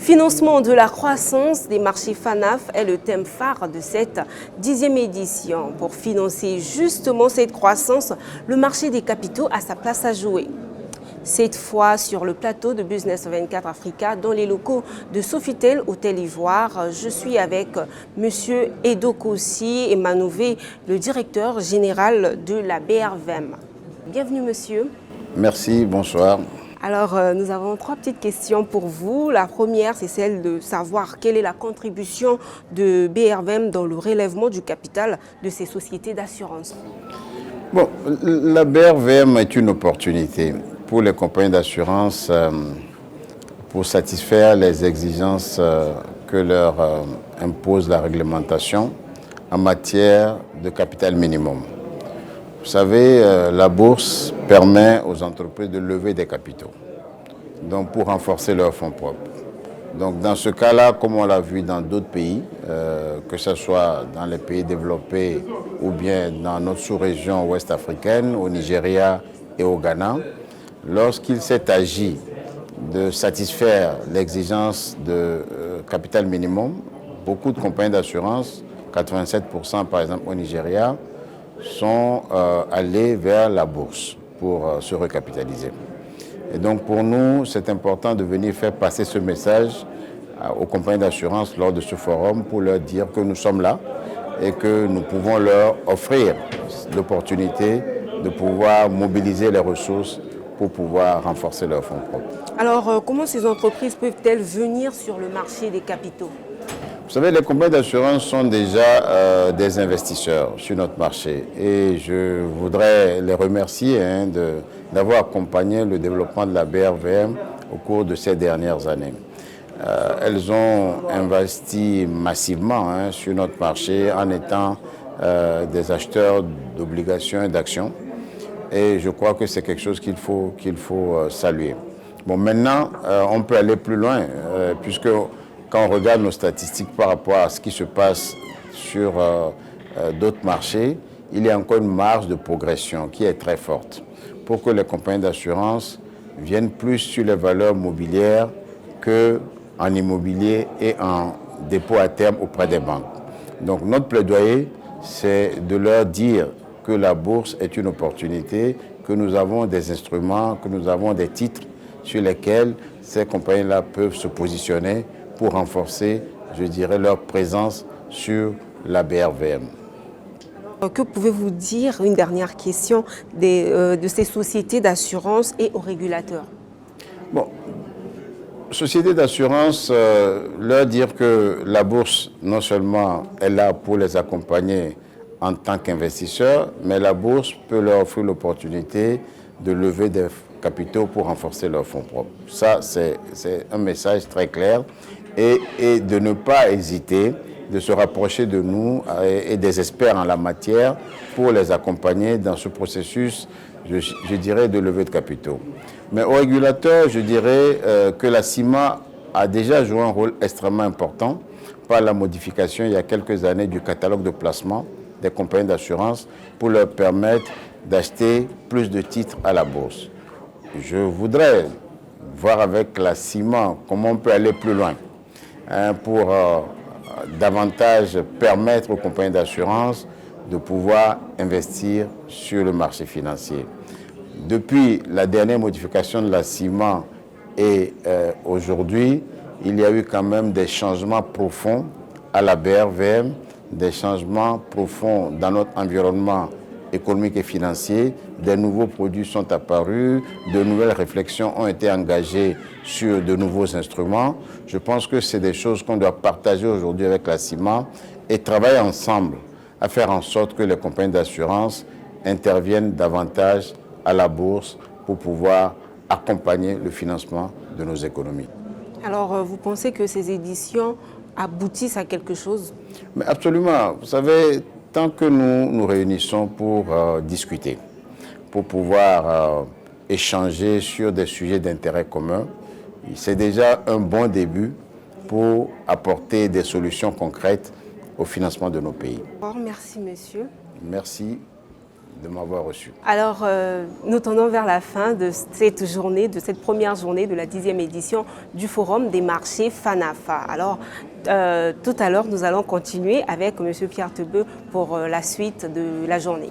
Financement de la croissance des marchés FANAF est le thème phare de cette 10e édition. Pour financer justement cette croissance, le marché des capitaux a sa place à jouer. Cette fois sur le plateau de Business 24 Africa, dans les locaux de Sofitel Hôtel Ivoire. Je suis avec M. Edo Kossi Emanové, le directeur général de la BRVM. Bienvenue monsieur. Merci, bonsoir. Alors, nous avons 3 petites questions pour vous. La première, c'est celle de savoir quelle est la contribution de BRVM dans le relèvement du capital de ces sociétés d'assurance. Bon, la BRVM est une opportunité pour les compagnies d'assurance pour satisfaire les exigences que leur impose la réglementation en matière de capital minimum. Vous savez, la bourse permet aux entreprises de lever des capitaux, donc pour renforcer leurs fonds propres. Donc dans ce cas-là, comme on l'a vu dans d'autres pays, que ce soit dans les pays développés ou bien dans notre sous-région ouest africaine, au Nigeria et au Ghana, lorsqu'il s'est agi de satisfaire l'exigence de capital minimum, beaucoup de compagnies d'assurance, 87% par exemple au Nigeria, sont allés vers la bourse pour se recapitaliser. Et donc pour nous, c'est important de venir faire passer ce message aux compagnies d'assurance lors de ce forum pour leur dire que nous sommes là et que nous pouvons leur offrir l'opportunité de pouvoir mobiliser les ressources pour pouvoir renforcer leurs fonds propres. Alors, comment ces entreprises peuvent-elles venir sur le marché des capitaux ? Vous savez, les compagnies d'assurance sont déjà des investisseurs sur notre marché et je voudrais les remercier d'avoir accompagné le développement de la BRVM au cours de ces dernières années. Elles ont investi massivement sur notre marché en étant des acheteurs d'obligations et d'actions et je crois que c'est quelque chose qu'il faut saluer. Bon, maintenant, on peut aller plus loin puisque quand on regarde nos statistiques par rapport à ce qui se passe sur d'autres marchés, il y a encore une marge de progression qui est très forte pour que les compagnies d'assurance viennent plus sur les valeurs mobilières qu'en immobilier et en dépôt à terme auprès des banques. Donc notre plaidoyer, c'est de leur dire que la bourse est une opportunité, que nous avons des instruments, que nous avons des titres sur lesquels ces compagnies-là peuvent se positionner pour renforcer, je dirais, leur présence sur la BRVM. Que pouvez-vous dire, une dernière question, de ces sociétés d'assurance et aux régulateurs? Bon, sociétés d'assurance, leur dire que la bourse, non seulement est là pour les accompagner en tant qu'investisseurs, mais la bourse peut leur offrir l'opportunité de lever des capitaux pour renforcer leurs fonds propres. Ça, c'est un message très clair. Et de ne pas hésiter, de se rapprocher de nous et des experts en la matière pour les accompagner dans ce processus, je dirais, de levée de capitaux. Mais aux régulateurs, je dirais que la CIMA a déjà joué un rôle extrêmement important par la modification il y a quelques années du catalogue de placement des compagnies d'assurance pour leur permettre d'acheter plus de titres à la bourse. Je voudrais voir avec la CIMA comment on peut aller plus loin pour davantage permettre aux compagnies d'assurance de pouvoir investir sur le marché financier. Depuis la dernière modification de la CIMA et aujourd'hui, il y a eu quand même des changements profonds à la BRVM, des changements profonds dans notre environnement économique et financier, des nouveaux produits sont apparus, de nouvelles réflexions ont été engagées sur de nouveaux instruments. Je pense que c'est des choses qu'on doit partager aujourd'hui avec la CIMA et travailler ensemble à faire en sorte que les compagnies d'assurance interviennent davantage à la bourse pour pouvoir accompagner le financement de nos économies. Alors, vous pensez que ces éditions aboutissent à quelque chose? Mais absolument. Vous savez, tant que nous nous réunissons pour discuter, pour pouvoir échanger sur des sujets d'intérêt commun, c'est déjà un bon début pour apporter des solutions concrètes au financement de nos pays. Merci, monsieur. Merci. de m'avoir reçu. Alors, nous tendons vers la fin de cette journée, de cette première journée de la 10e édition du Forum des marchés FANAF. Alors, tout à l'heure, nous allons continuer avec M. Pierre Tebeu pour la suite de la journée.